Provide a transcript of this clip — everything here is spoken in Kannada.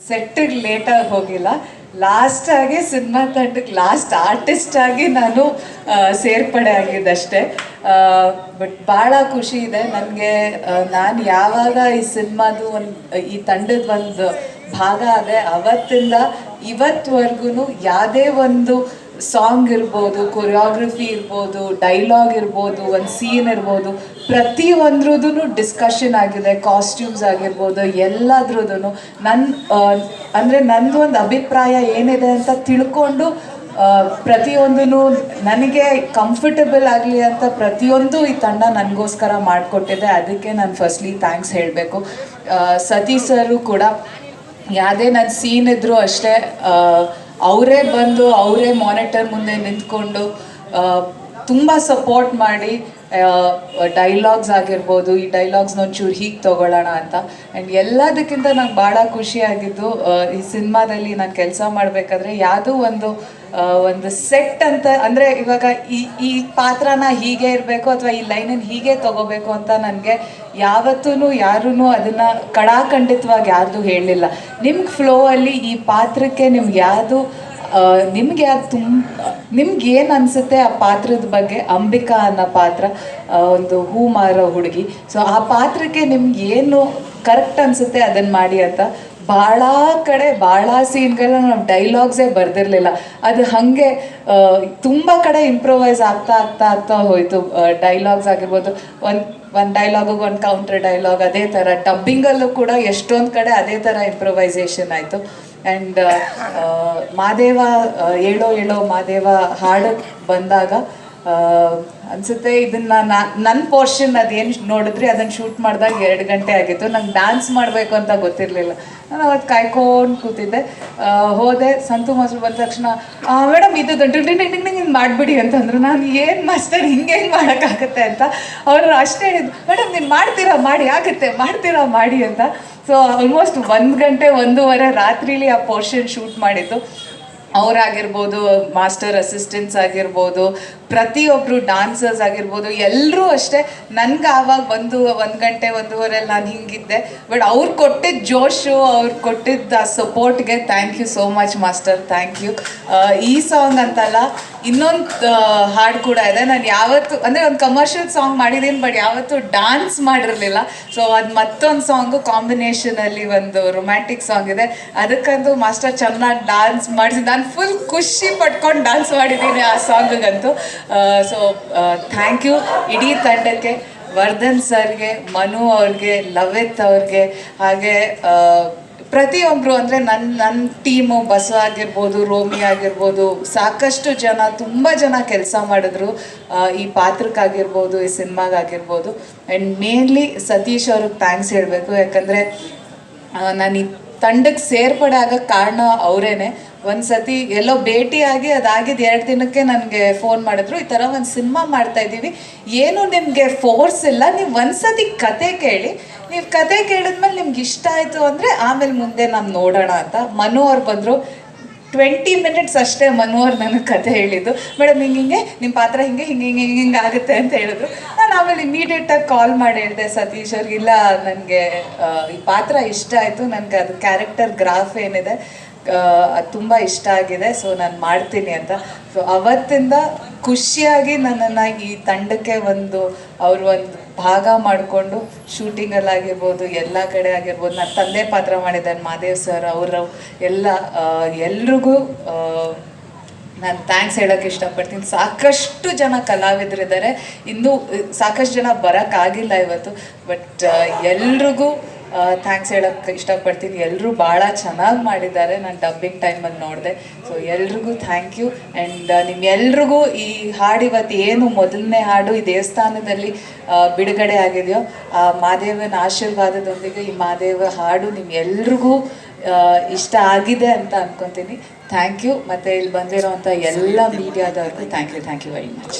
ಸೆಟ್ಟಿಗೆ ಲೇಟಾಗಿ ಹೋಗಿಲ್ಲ, ಲಾಸ್ಟಾಗಿ ಸಿನಿಮಾ ತಂಡಕ್ಕೆ ಲಾಸ್ಟ್ ಆರ್ಟಿಸ್ಟ್ ಆಗಿ ನಾನು ಸೇರ್ಪಡೆ ಆಗಿದ್ದಷ್ಟೇ. ಬಟ್ ಭಾಳ ಖುಷಿ ಇದೆ ನನಗೆ. ನಾನು ಯಾವಾಗ ಈ ಸಿನಿಮಾದು ಈ ತಂಡದ ಒಂದು ಭಾಗ ಆದೆ ಅವತ್ತಿಂದ ಇವತ್ತುವರೆಗೂ ಯಾವುದೇ ಒಂದು ಸಾಂಗ್ ಇರ್ಬೋದು, ಕೊರಿಯೋಗ್ರಫಿ ಇರ್ಬೋದು, ಡೈಲಾಗ್ ಇರ್ಬೋದು, ಒಂದು ಸೀನ್ ಇರ್ಬೋದು, ಪ್ರತಿಯೊಂದ್ರದ್ದು ಡಿಸ್ಕಷನ್ ಆಗಿದೆ. ಕಾಸ್ಟ್ಯೂಮ್ಸ್ ಆಗಿರ್ಬೋದು, ಎಲ್ಲದ್ರದ್ದು ಅಂದರೆ ನಂದು ಒಂದು ಅಭಿಪ್ರಾಯ ಏನಿದೆ ಅಂತ ತಿಳ್ಕೊಂಡು ಪ್ರತಿಯೊಂದೂ ನನಗೆ ಕಂಫರ್ಟಬಲ್ ಆಗಲಿ ಅಂತ ಪ್ರತಿಯೊಂದು ಈ ತಂಡ ನನಗೋಸ್ಕರ ಮಾಡಿಕೊಟ್ಟಿದೆ. ಅದಕ್ಕೆ ನಾನು ಫಸ್ಟ್ಲಿ ಥ್ಯಾಂಕ್ಸ್ ಹೇಳಬೇಕು. ಸತೀಶ್ ಸರು ಕೂಡ ಯಾವುದೇ ನನ್ನ ಸೀನ್ ಇದ್ದರೂ ಅಷ್ಟೇ ಅವರೇ ಬಂದು ಅವರೇ ಮಾನಿಟರ್ ಮುಂದೆ ನಿಂತ್ಕೊಂಡು ತುಂಬ ಸಪೋರ್ಟ್ ಮಾಡಿ ಡೈಲಾಗ್ಸ್ ಆಗಿರ್ಬೋದು, ಈ ಡೈಲಾಗ್ಸ್ನ ಒಂಚೂರು ಹೀಗೆ ತೊಗೊಳ್ಳೋಣ ಅಂತ. ಆ್ಯಂಡ್ ಎಲ್ಲದಕ್ಕಿಂತ ನಂಗೆ ಭಾಳ ಖುಷಿಯಾಗಿದ್ದು ಈ ಸಿನಿಮಾದಲ್ಲಿ ನಾನು ಕೆಲಸ ಮಾಡಬೇಕಾದ್ರೆ ಯಾವುದೋ ಒಂದು ಸೆಟ್ ಅಂತ ಅಂದರೆ ಇವಾಗ ಈ ಪಾತ್ರನ ಹೀಗೆ ಇರಬೇಕು ಅಥವಾ ಈ ಲೈನನ್ನು ಹೀಗೆ ತೊಗೋಬೇಕು ಅಂತ ನನಗೆ ಯಾವತ್ತೂ ಯಾರೂ ಅದನ್ನು ಕಡಾಖಂಡಿತವಾಗಿ ಯಾರ್ದು ಹೇಳಲಿಲ್ಲ. ನಿಮ್ಗೆ ಫ್ಲೋ ಅಲ್ಲಿ ಈ ಪಾತ್ರಕ್ಕೆ ನಿಮ್ಗೆ ಯಾವುದು ನಿಮ್ಗೆ ಏನು ಅನಿಸುತ್ತೆ ಆ ಪಾತ್ರದ ಬಗ್ಗೆ. ಅಂಬಿಕಾ ಅನ್ನೋ ಪಾತ್ರ ಒಂದು ಹೂ ಮಾರೋ ಹುಡುಗಿ. ಸೊ ಆ ಪಾತ್ರಕ್ಕೆ ನಿಮ್ಗೆ ಏನು ಕರೆಕ್ಟ್ ಅನಿಸುತ್ತೆ ಅದನ್ನು ಮಾಡಿ ಅಂತ. ಭಾಳ ಕಡೆ ಭಾಳ ಸೀನ್ಗಳನ್ನ ನಾವು ಡೈಲಾಗ್ಸೇ ಬರೆದಿರಲಿಲ್ಲ. ಅದು ಹಾಗೆ ತುಂಬ ಕಡೆ ಇಂಪ್ರೊವೈಸ್ ಆಗ್ತಾ ಹೋಯಿತು. ಡೈಲಾಗ್ಸ್ ಆಗಿರ್ಬೋದು, ಒಂದು ಡೈಲಾಗಿಗೆ ಒಂದು ಕೌಂಟರ್ ಡೈಲಾಗ್, ಅದೇ ಥರ ಡಬ್ಬಿಂಗಲ್ಲೂ ಕೂಡ ಎಷ್ಟೊಂದು ಕಡೆ ಅದೇ ಥರ ಇಂಪ್ರೊವೈಸೇಷನ್ ಆಯಿತು. ಆ್ಯಂಡ್ ಮಾದೇವ ಏಳೋ ಏಳೋ ಮಾದೇವ ಹಾಡು ಬಂದಾಗ ಅನಿಸುತ್ತೆ ಇದನ್ನು ನನ್ನ ಪೋರ್ಷನ್ ಅದೇನು ನೋಡಿದ್ರಿ ಅದನ್ನು ಶೂಟ್ ಮಾಡಿದಾಗ 2 ಗಂಟೆ ಆಗಿತ್ತು. ನಂಗೆ ಡ್ಯಾನ್ಸ್ ಮಾಡಬೇಕು ಅಂತ ಗೊತ್ತಿರಲಿಲ್ಲ. ನಾನು ಅವತ್ತು ಕಾಯ್ಕೊಂಡು ಕೂತಿದ್ದೆ. ಹೋದೆ, ಸಂತು ಮಾಸ್ಟರ್ ಬಂದ ತಕ್ಷಣ ಮೇಡಮ್ ಇದು ಹಿಂಗೆ ಮಾಡಿಬಿಡಿ ಅಂತಂದ್ರು. ನಾನು ಏನು ಮಾಸ್ಟರ್ ಹಿಂಗೆ ಮಾಡೋಕ್ಕಾಗತ್ತೆ ಅಂತ. ಅವರು ಅಷ್ಟೇ ಹೇಳಿದ್ದು, ಮೇಡಮ್ ನೀನು ಮಾಡ್ತೀರಾ ಮಾಡಿ ಅಂತ. ಸೊ ಆಲ್ಮೋಸ್ಟ್ 1 ಗಂಟೆ 1:30 ರಾತ್ರಿಲಿ ಆ ಪೋರ್ಷನ್ ಶೂಟ್ ಮಾಡಿದ್ದು. ಅವರಾಗಿರ್ಬೋದು, ಮಾಸ್ಟರ್ ಅಸಿಸ್ಟೆಂಟ್ಸ್ ಆಗಿರ್ಬೋದು, ಪ್ರತಿಯೊಬ್ಬರು ಡಾನ್ಸರ್ಸ್ ಆಗಿರ್ಬೋದು, ಎಲ್ಲರೂ ಅಷ್ಟೇ. ನನಗೆ ಆವಾಗ 1 ಗಂಟೆ 1:30 ನಾನು ಹಿಂಗಿದ್ದೆ. ಬಟ್ ಅವ್ರು ಕೊಟ್ಟಿದ್ದ ಜೋಶು, ಅವ್ರು ಕೊಟ್ಟಿದ್ದ ಸಪೋರ್ಟ್ಗೆ thank you so much master, thank you. ಈ ಸಾಂಗ್ ಅಂತಲ್ಲ, ಇನ್ನೊಂದು ಹಾಡು ಕೂಡ ಇದೆ. ನಾನು ಯಾವತ್ತು ಅಂದರೆ ಒಂದು ಕಮರ್ಷಿಯಲ್ ಸಾಂಗ್ ಮಾಡಿದ್ದೀನಿ, ಬಟ್ ಯಾವತ್ತೂ ಡಾನ್ಸ್ ಮಾಡಿರಲಿಲ್ಲ. ಸೊ ಅದು ಮತ್ತೊಂದು ಸಾಂಗು ಕಾಂಬಿನೇಷನಲ್ಲಿ ಒಂದು ರೊಮ್ಯಾಂಟಿಕ್ ಸಾಂಗ್ ಇದೆ. ಅದಕ್ಕಂತೂ ಮಾಸ್ಟರ್ ಚೆನ್ನಾಗಿ ಡಾನ್ಸ್ ಮಾಡಿಸಿ ನಾನು ಫುಲ್ ಖುಷಿ ಪಟ್ಕೊಂಡು ಡಾನ್ಸ್ ಮಾಡಿದ್ದೀನಿ ಆ ಸಾಂಗಿಗಂತೂ. ಸೊ ಥ್ಯಾಂಕ್ ಯು ಇಡೀ ತಂಡಕ್ಕೆ, ವರ್ಧನ್ ಸರ್ಗೆ, ಮನು ಅವ್ರಿಗೆ, ಲವಿತ್ ಅವ್ರಿಗೆ, ಹಾಗೆ ಪ್ರತಿಯೊಬ್ಬರು ಅಂದರೆ ನನ್ನ ಟೀಮು, ಬಸವ ಆಗಿರ್ಬೋದು, ರೋಮಿ ಆಗಿರ್ಬೋದು, ಸಾಕಷ್ಟು ಜನ, ತುಂಬ ಜನ ಕೆಲಸ ಮಾಡಿದ್ರು ಈ ಪಾತ್ರಕ್ಕಾಗಿರ್ಬೋದು, ಈ ಸಿನಿಮಾಗಾಗಿರ್ಬೋದು. ಆ್ಯಂಡ್ ಮೇನ್ಲಿ ಸತೀಶ್ ಅವ್ರಿಗೆ ಥ್ಯಾಂಕ್ಸ್ ಹೇಳಬೇಕು. ಯಾಕಂದರೆ ನಾನು ಈ ತಂಡಕ್ಕೆ ಸೇರ್ಪಡೆ ಆಗೋಕ್ಕೆ ಕಾರಣ ಅವರೇನೆ. ಒಂದು ಸತಿ ಎಲ್ಲೋ ಭೇಟಿಯಾಗಿ ಅದಾಗಿದ್ದು 2 ದಿನಕ್ಕೆ ನನಗೆ ಫೋನ್ ಮಾಡಿದ್ರು, ಈ ಥರ ಒಂದು ಸಿನಿಮಾ ಮಾಡ್ತಾಯಿದ್ದೀವಿ, ಏನು ನಿಮಗೆ ಫೋರ್ಸ್ ಇಲ್ಲ, ನೀವು ಒಂದು ಸತಿ ಕತೆ ಕೇಳಿ, ನೀವು ಕತೆ ಕೇಳಿದ್ಮೇಲೆ ನಿಮ್ಗೆ ಇಷ್ಟ ಆಯಿತು ಅಂದರೆ ಆಮೇಲೆ ಮುಂದೆ ನಾನು ನೋಡೋಣ ಅಂತ. ಮನು ಅವ್ರು ಬಂದರು. 20 ಮಿನಿಟ್ಸ್ ಅಷ್ಟೇ ಮನು ಅವ್ರು ನನಗೆ ಕತೆ ಹೇಳಿದ್ದು. ಮೇಡಮ್ ಹಿಂಗೆ ನಿಮ್ಮ ಪಾತ್ರ ಹಿಂಗೆ ಆಗುತ್ತೆ ಅಂತ ಹೇಳಿದ್ರು. ನಾನು ಆಮೇಲೆ ಇಮಿಡಿಯೇಟಾಗಿ ಕಾಲ್ ಮಾಡಿ ಹೇಳಿದೆ ಸತೀಶ್ ಅವ್ರಿಗೆ, ಇಲ್ಲ ನನಗೆ ಈ ಪಾತ್ರ ಇಷ್ಟ ಆಯಿತು, ನನಗೆ ಅದು ಕ್ಯಾರೆಕ್ಟರ್ ಗ್ರಾಫ್ ಏನಿದೆ ಅದು ತುಂಬ ಇಷ್ಟ ಆಗಿದೆ, ಸೊ ನಾನು ಮಾಡ್ತೀನಿ ಅಂತ. ಸೊ ಅವತ್ತಿಂದ ಖುಷಿಯಾಗಿ ನನ್ನನ್ನು ಈ ತಂಡಕ್ಕೆ ಅವರು ಒಂದು ಭಾಗ ಮಾಡಿಕೊಂಡು ಶೂಟಿಂಗಲ್ಲಾಗಿರ್ಬೋದು, ಎಲ್ಲ ಕಡೆ ಆಗಿರ್ಬೋದು. ನನ್ನ ತಂದೆ ಪಾತ್ರ ಮಾಡಿದ್ದಾನೆ ಮಾದೇವ್ ಸರ್, ಎಲ್ರಿಗೂ ನಾನು ಥ್ಯಾಂಕ್ಸ್ ಹೇಳೋಕ್ಕೆ ಇಷ್ಟಪಡ್ತೀನಿ. ಸಾಕಷ್ಟು ಜನ ಕಲಾವಿದರಿದ್ದಾರೆ, ಇನ್ನೂ ಸಾಕಷ್ಟು ಜನ ಬರೋಕ್ಕಾಗಿಲ್ಲ ಇವತ್ತು, ಬಟ್ ಎಲ್ರಿಗೂ ಥ್ಯಾಂಕ್ಸ್ ಹೇಳೋಕ್ಕೆ ಇಷ್ಟಪಡ್ತೀನಿ. ಎಲ್ಲರೂ ಭಾಳ ಚೆನ್ನಾಗಿ ಮಾಡಿದ್ದಾರೆ, ನಾನು ಡಬ್ಬಿಂಗ್ ಟೈಮಲ್ಲಿ ನೋಡಿದೆ. ಸೊ ಎಲ್ರಿಗೂ ಥ್ಯಾಂಕ್ ಯು. ಆ್ಯಂಡ್ ನಿಮ್ಮೆಲ್ರಿಗೂ ಈ ಹಾಡು ಇವತ್ತು ಏನು ಮೊದಲನೇ ಹಾಡು ಈ ದೇವಸ್ಥಾನದಲ್ಲಿ ಬಿಡುಗಡೆ ಆಗಿದೆಯೋ, ಆ ಮಾದೇವನ ಆಶೀರ್ವಾದದೊಂದಿಗೆ ಈ ಮಾದೇವ ಹಾಡು ನಿಮ್ಮೆಲ್ರಿಗೂ ಇಷ್ಟ ಆಗಿದೆ ಅಂತ ಅಂದ್ಕೊತೀನಿ. Thank you. ಮತ್ತು ಇಲ್ಲಿ ಬಂದಿರೋವಂಥ ಎಲ್ಲ ಮೀಡಿಯಾದವ್ರಿಗೂ ಥ್ಯಾಂಕ್ ಯು ವೆರಿ ಮಚ್.